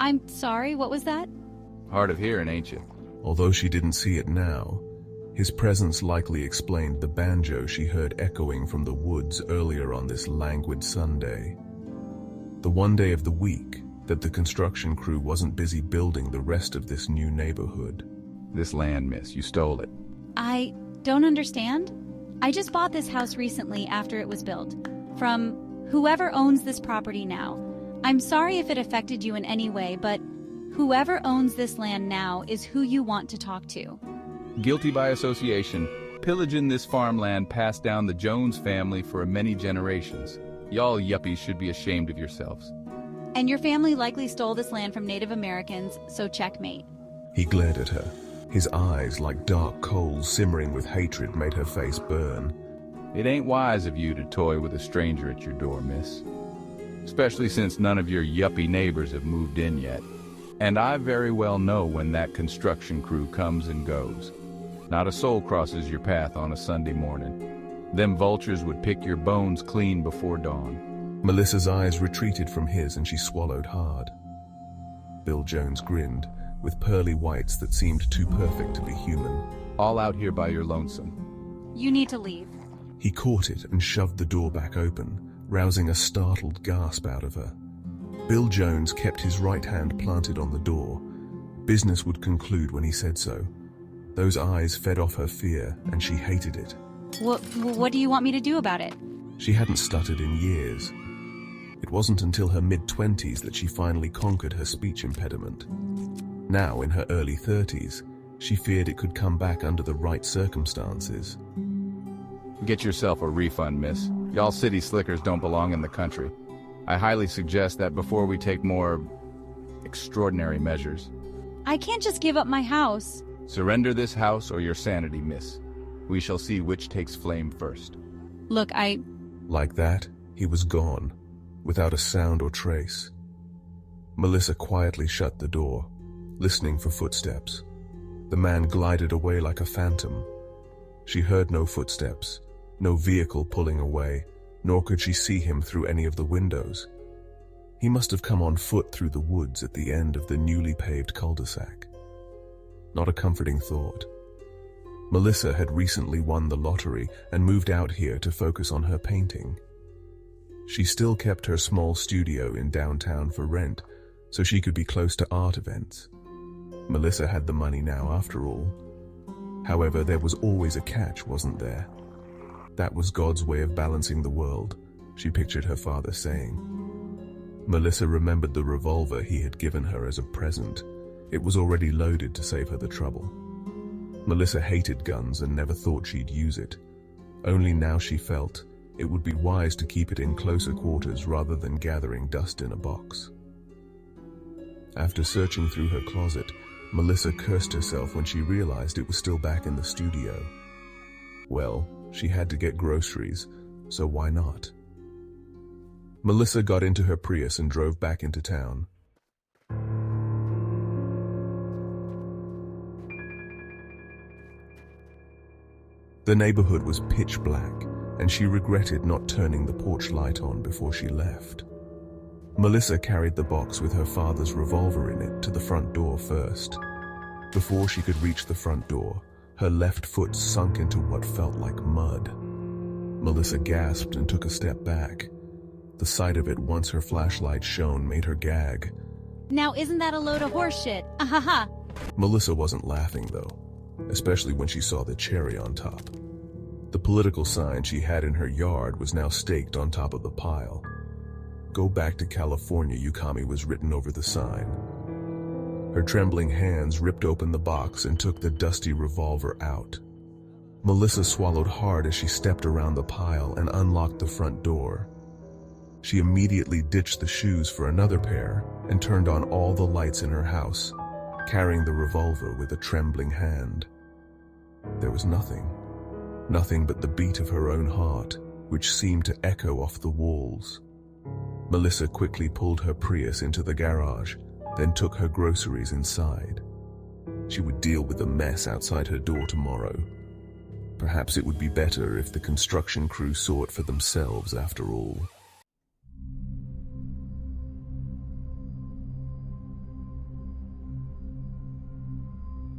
I'm sorry, what was that? Hard of hearing, ain't you? Although she didn't see it now, his presence likely explained the banjo she heard echoing from the woods earlier on this languid Sunday. The one day of the week that the construction crew wasn't busy building the rest of this new neighborhood. This land, miss, you stole it. I don't understand. I just bought this house recently after it was built. From whoever owns this property now. I'm sorry if it affected you in any way, but whoever owns this land now is who you want to talk to. Guilty by association, pillaging this farmland passed down the Jones family for many generations. Y'all yuppies should be ashamed of yourselves. And your family likely stole this land from Native Americans, so checkmate. He glared at her. His eyes, like dark coals simmering with hatred, made her face burn. It ain't wise of you to toy with a stranger at your door, miss. Especially since none of your yuppie neighbors have moved in yet. And I very well know when that construction crew comes and goes. Not a soul crosses your path on a Sunday morning. Them vultures would pick your bones clean before dawn. Melissa's eyes retreated from his and she swallowed hard. Bill Jones grinned, with pearly whites that seemed too perfect to be human. All out here by your lonesome. You need to leave. He caught it and shoved the door back open, rousing a startled gasp out of her. Bill Jones kept his right hand planted on the door. Business would conclude when he said so. Those eyes fed off her fear, and she hated it. What do you want me to do about it? She hadn't stuttered in years. It wasn't until her mid-20s that she finally conquered her speech impediment. Now, in her early 30s, she feared it could come back under the right circumstances. Get yourself a refund, miss. Y'all city slickers don't belong in the country. I highly suggest that before we take more extraordinary measures. I can't just give up my house. Surrender this house or your sanity, miss. We shall see which takes flame first. Look, Like that, he was gone, without a sound or trace. Melissa quietly shut the door, listening for footsteps. The man glided away like a phantom. She heard no footsteps, no vehicle pulling away, nor could she see him through any of the windows. He must have come on foot through the woods at the end of the newly paved cul-de-sac. Not a comforting thought. Melissa had recently won the lottery and moved out here to focus on her painting. She still kept her small studio in downtown for rent, so she could be close to art events. Melissa had the money now, after all. However, there was always a catch, wasn't there? That was God's way of balancing the world, she pictured her father saying. Melissa remembered the revolver he had given her as a present. It was already loaded to save her the trouble. Melissa hated guns and never thought she'd use it. Only now she felt it would be wise to keep it in closer quarters rather than gathering dust in a box. After searching through her closet, Melissa cursed herself when she realized it was still back in the studio. Well, she had to get groceries, so why not? Melissa got into her Prius and drove back into town. The neighborhood was pitch black, and she regretted not turning the porch light on before she left. Melissa carried the box with her father's revolver in it to the front door first. Before she could reach the front door, her left foot sunk into what felt like mud. Melissa gasped and took a step back. The sight of it once her flashlight shone made her gag. Now isn't that a load of horseshit? Ahaha. Melissa wasn't laughing though, especially when she saw the cherry on top. The political sign she had in her yard was now staked on top of the pile. "Go back to California, Yukami" was written over the sign. Her trembling hands ripped open the box and took the dusty revolver out. Melissa swallowed hard as she stepped around the pile and unlocked the front door. She immediately ditched the shoes for another pair and turned on all the lights in her house, carrying the revolver with a trembling hand. There was nothing but the beat of her own heart, which seemed to echo off the walls. Melissa quickly pulled her Prius into the garage, then took her groceries inside. She would deal with the mess outside her door tomorrow. Perhaps it would be better if the construction crew saw it for themselves after all.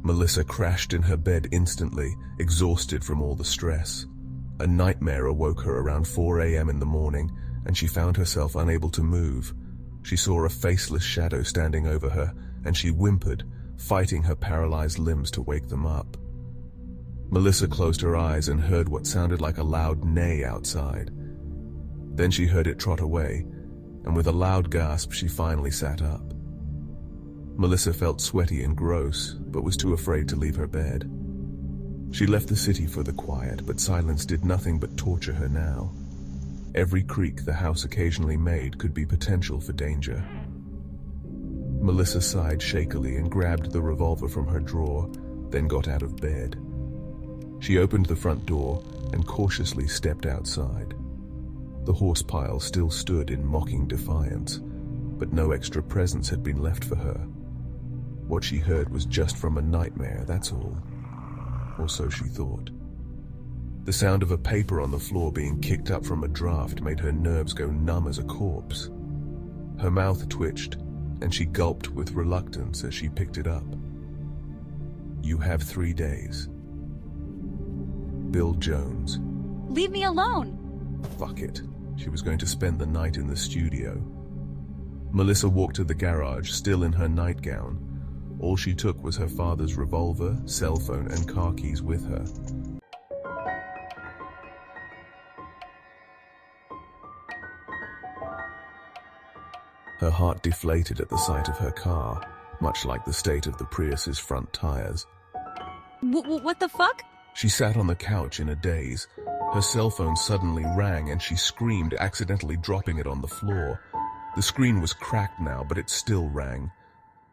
Melissa crashed in her bed instantly, exhausted from all the stress. A nightmare awoke her around 4 a.m. in the morning, and she found herself unable to move. She saw a faceless shadow standing over her, and she whimpered, fighting her paralyzed limbs to wake them up. Melissa closed her eyes and heard what sounded like a loud neigh outside. Then she heard it trot away, and with a loud gasp she finally sat up. Melissa felt sweaty and gross, but was too afraid to leave her bed. She left the city for the quiet, but silence did nothing but torture her now. Every creak the house occasionally made could be potential for danger. Melissa sighed shakily and grabbed the revolver from her drawer, then got out of bed. She opened the front door and cautiously stepped outside. The horse pile still stood in mocking defiance, but no extra presents had been left for her. What she heard was just from a nightmare, that's all. Or so she thought. The sound of a paper on the floor being kicked up from a draft made her nerves go numb as a corpse. Her mouth twitched, and she gulped with reluctance as she picked it up. "You have 3 days. Bill Jones." Leave me alone! Fuck it. She was going to spend the night in the studio. Melissa walked to the garage, still in her nightgown. All she took was her father's revolver, cell phone, and car keys with her. Her heart deflated at the sight of her car, much like the state of the Prius's front tires. What the fuck? She sat on the couch in a daze. Her cell phone suddenly rang and she screamed, accidentally dropping it on the floor. The screen was cracked now, but it still rang.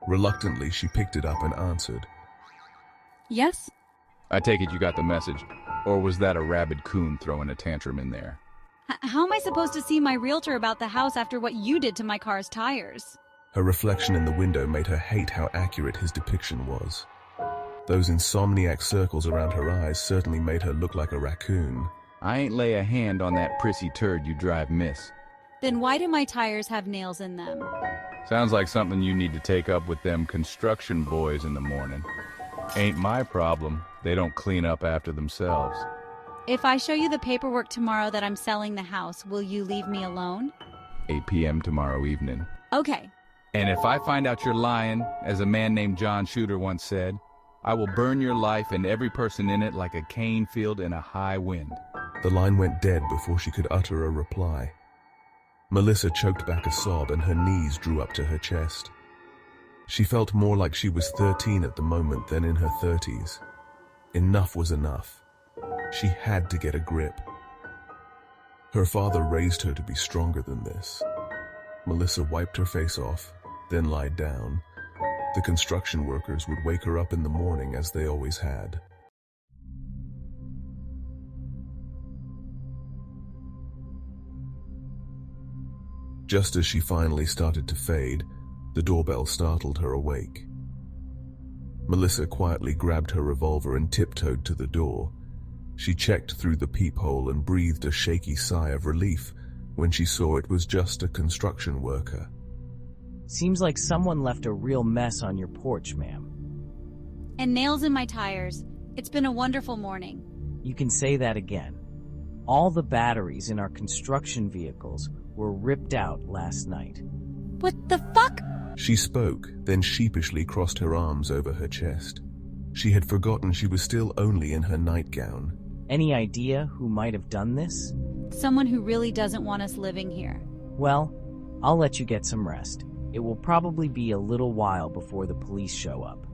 Reluctantly, she picked it up and answered. Yes? I take it you got the message. Or was that a rabid coon throwing a tantrum in there? How am I supposed to see my realtor about the house after what you did to my car's tires? Her reflection in the window made her hate how accurate his depiction was. Those insomniac circles around her eyes certainly made her look like a raccoon. I ain't lay a hand on that prissy turd you drive, miss. Then why do my tires have nails in them? Sounds like something you need to take up with them construction boys in the morning. Ain't my problem. They don't clean up after themselves. If I show you the paperwork tomorrow that I'm selling the house, will you leave me alone? 8 p.m. tomorrow evening. Okay. And if I find out you're lying, as a man named John Shooter once said, I will burn your life and every person in it like a cane field in a high wind. The line went dead before she could utter a reply. Melissa choked back a sob and her knees drew up to her chest. She felt more like she was 13 at the moment than in her 30s. Enough was enough. She had to get a grip. Her father raised her to be stronger than this. Melissa wiped her face off, then lied down. The construction workers would wake her up in the morning as they always had. Just as she finally started to fade, the doorbell startled her awake. Melissa quietly grabbed her revolver and tiptoed to the door. She checked through the peephole and breathed a shaky sigh of relief when she saw it was just a construction worker. Seems like someone left a real mess on your porch, ma'am. And nails in my tires. It's been a wonderful morning. You can say that again. All the batteries in our construction vehicles were ripped out last night. What the fuck? She spoke, then sheepishly crossed her arms over her chest. She had forgotten she was still only in her nightgown. Any idea who might have done this? Someone who really doesn't want us living here. Well, I'll let you get some rest. It will probably be a little while before the police show up.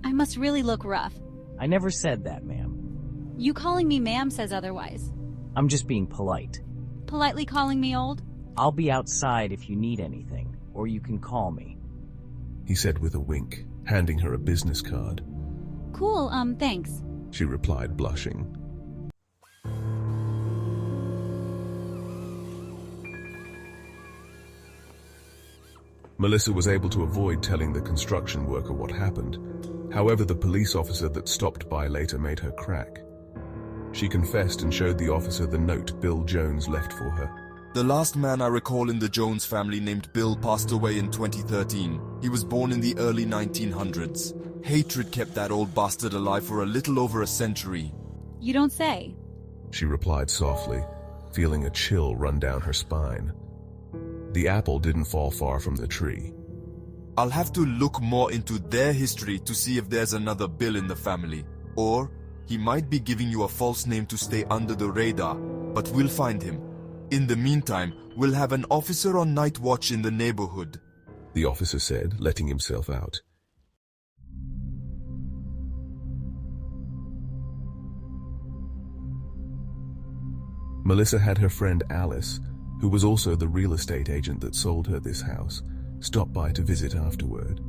I must really look rough. I never said that, ma'am. You calling me ma'am says otherwise. I'm just being polite. Politely calling me old? I'll be outside if you need anything, or you can call me. He said with a wink, handing her a business card. Cool, thanks. She replied, blushing. Melissa was able to avoid telling the construction worker what happened. However, the police officer that stopped by later made her crack. She confessed and showed the officer the note Bill Jones left for her. The last man I recall in the Jones family named Bill passed away in 2013. He was born in the early 1900s. Hatred kept that old bastard alive for a little over a century. You don't say. She replied softly, feeling a chill run down her spine. The apple didn't fall far from the tree. I'll have to look more into their history to see if there's another Bill in the family. Or he might be giving you a false name to stay under the radar, but we'll find him. In the meantime, we'll have an officer on night watch in the neighborhood. The officer said, letting himself out. Melissa had her friend Alice, who was also the real estate agent that sold her this house, stop by to visit afterward.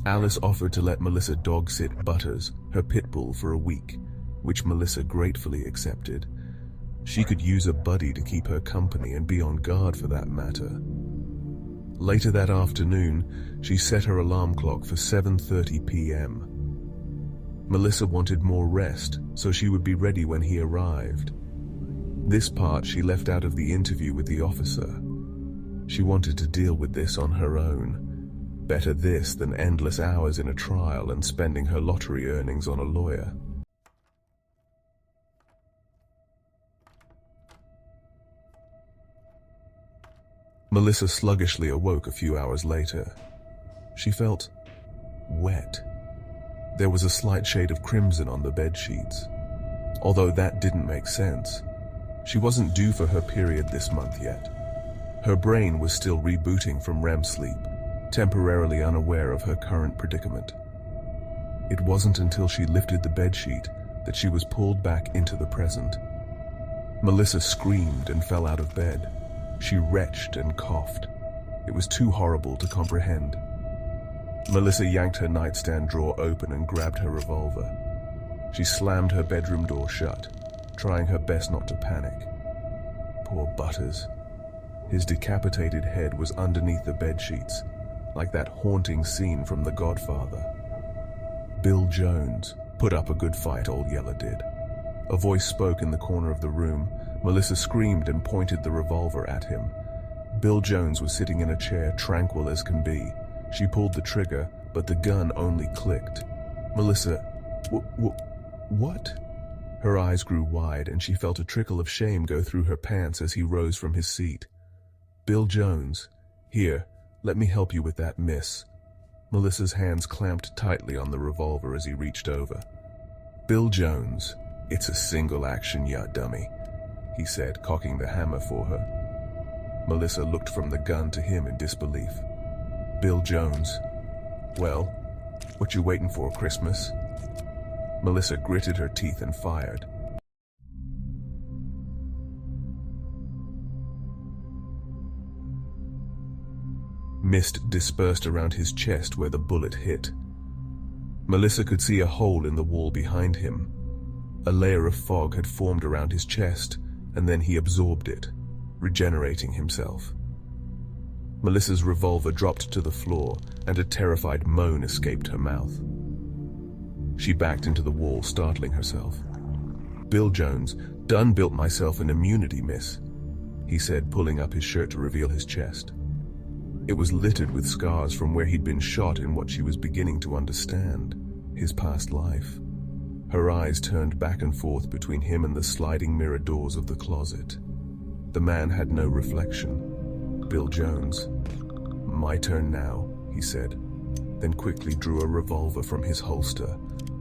Alice offered to let Melissa dog-sit Butters, her pit bull, for a week, which Melissa gratefully accepted. She could use a buddy to keep her company and be on guard for that matter. Later that afternoon, she set her alarm clock for 7:30 p.m. Melissa wanted more rest, so she would be ready when he arrived. This part she left out of the interview with the officer. She wanted to deal with this on her own. Better this than endless hours in a trial and spending her lottery earnings on a lawyer. Melissa sluggishly awoke a few hours later. She felt wet. There was a slight shade of crimson on the bedsheets. Although that didn't make sense. She wasn't due for her period this month yet. Her brain was still rebooting from REM sleep, temporarily unaware of her current predicament. It wasn't until she lifted the bedsheet that she was pulled back into the present. Melissa screamed and fell out of bed. She retched and coughed. It was too horrible to comprehend. Melissa yanked her nightstand drawer open and grabbed her revolver. She slammed her bedroom door shut, trying her best not to panic. Poor Butters. His decapitated head was underneath the bedsheets, like that haunting scene from The Godfather. Bill Jones put up a good fight, Old Yeller did. A voice spoke in the corner of the room. Melissa screamed and pointed the revolver at him. Bill Jones was sitting in a chair, tranquil as can be. She pulled the trigger, but the gun only clicked. Melissa, what? Her eyes grew wide, and she felt a trickle of shame go through her pants as he rose from his seat. Bill Jones, here, let me help you with that, miss. Melissa's hands clamped tightly on the revolver as he reached over. Bill Jones, it's a single action, ya dummy, he said, cocking the hammer for her. Melissa looked from the gun to him in disbelief. Bill Jones, well, what you waiting for, Christmas? Melissa gritted her teeth and fired. Mist dispersed around his chest where the bullet hit. Melissa could see a hole in the wall behind him. A layer of fog had formed around his chest, and then he absorbed it, regenerating himself. Melissa's revolver dropped to the floor, and a terrified moan escaped her mouth. She backed into the wall, startling herself. Bill Jones, done built myself an immunity, miss, he said, pulling up his shirt to reveal his chest. It was littered with scars from where he'd been shot in what she was beginning to understand, his past life. Her eyes turned back and forth between him and the sliding mirror doors of the closet. The man had no reflection. Bill Jones. My turn now, he said, then quickly drew a revolver from his holster.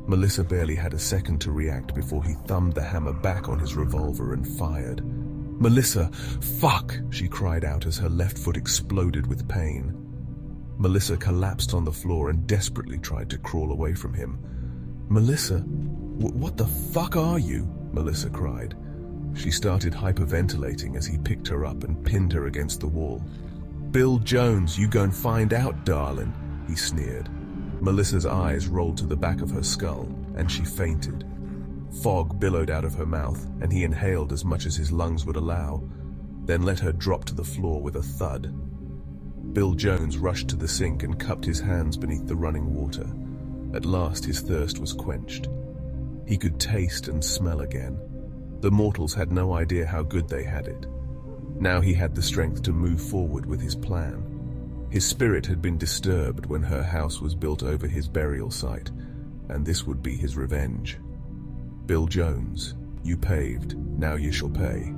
Melissa barely had a second to react before he thumbed the hammer back on his revolver and fired. Melissa, fuck, she cried out as her left foot exploded with pain. Melissa collapsed on the floor and desperately tried to crawl away from him. Melissa, what the fuck are you? Melissa cried. She started hyperventilating as he picked her up and pinned her against the wall. Bill Jones, you gon' find out, darling, he sneered. Melissa's eyes rolled to the back of her skull, and she fainted. Fog billowed out of her mouth, and he inhaled as much as his lungs would allow, then let her drop to the floor with a thud. Bill Jones rushed to the sink and cupped his hands beneath the running water. At last his thirst was quenched. He could taste and smell again. The mortals had no idea how good they had it. Now he had the strength to move forward with his plan. His spirit had been disturbed when her house was built over his burial site, and this would be his revenge. Bill Jones, you paved, now you shall pay.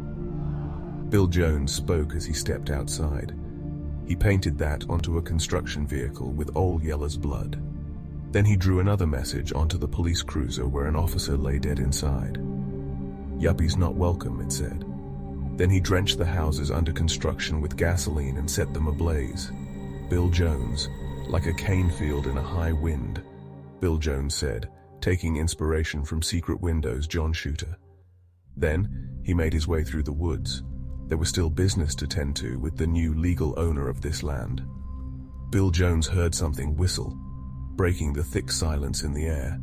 Bill Jones spoke as he stepped outside. He painted that onto a construction vehicle with Old Yeller's blood. Then he drew another message onto the police cruiser where an officer lay dead inside. "Yuppies not welcome," it said. Then he drenched the houses under construction with gasoline and set them ablaze. Bill Jones, like a cane field in a high wind, Bill Jones said, taking inspiration from Secret Window's John Shooter. Then he made his way through the woods. There was still business to tend to with the new legal owner of this land. Bill Jones heard something whistle, breaking the thick silence in the air.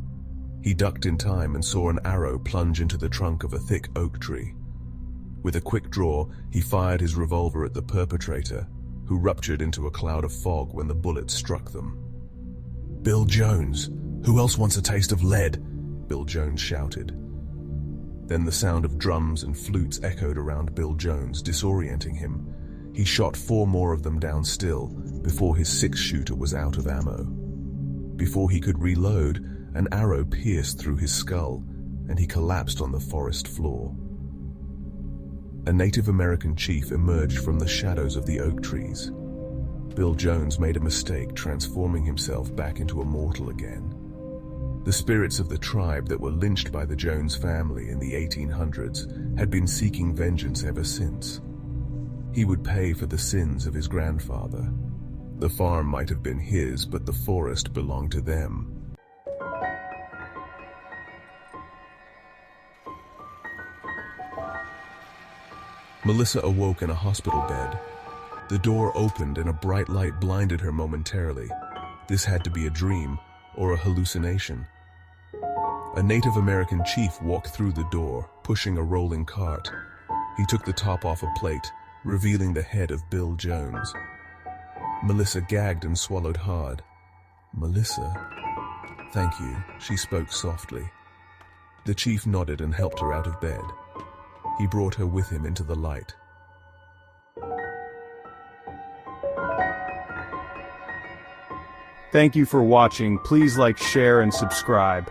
He ducked in time and saw an arrow plunge into the trunk of a thick oak tree. With a quick draw, he fired his revolver at the perpetrator, who ruptured into a cloud of fog when the bullet struck them. "Bill Jones! Who else wants a taste of lead?" Bill Jones shouted. Then the sound of drums and flutes echoed around Bill Jones, disorienting him. He shot 4 more of them down still, before his 6-shooter was out of ammo. Before he could reload, an arrow pierced through his skull, and he collapsed on the forest floor. A Native American chief emerged from the shadows of the oak trees. Bill Jones made a mistake, transforming himself back into a mortal again. The spirits of the tribe that were lynched by the Jones family in the 1800s had been seeking vengeance ever since. He would pay for the sins of his grandfather. The farm might have been his, but the forest belonged to them. Melissa awoke in a hospital bed. The door opened and a bright light blinded her momentarily. This had to be a dream or a hallucination. A Native American chief walked through the door, pushing a rolling cart. He took the top off a plate, revealing the head of Bill Jones. Melissa gagged and swallowed hard. "Melissa?" "Thank you," she spoke softly. The chief nodded and helped her out of bed. He brought her with him into the light. Thank you for watching. Please like, share, and subscribe.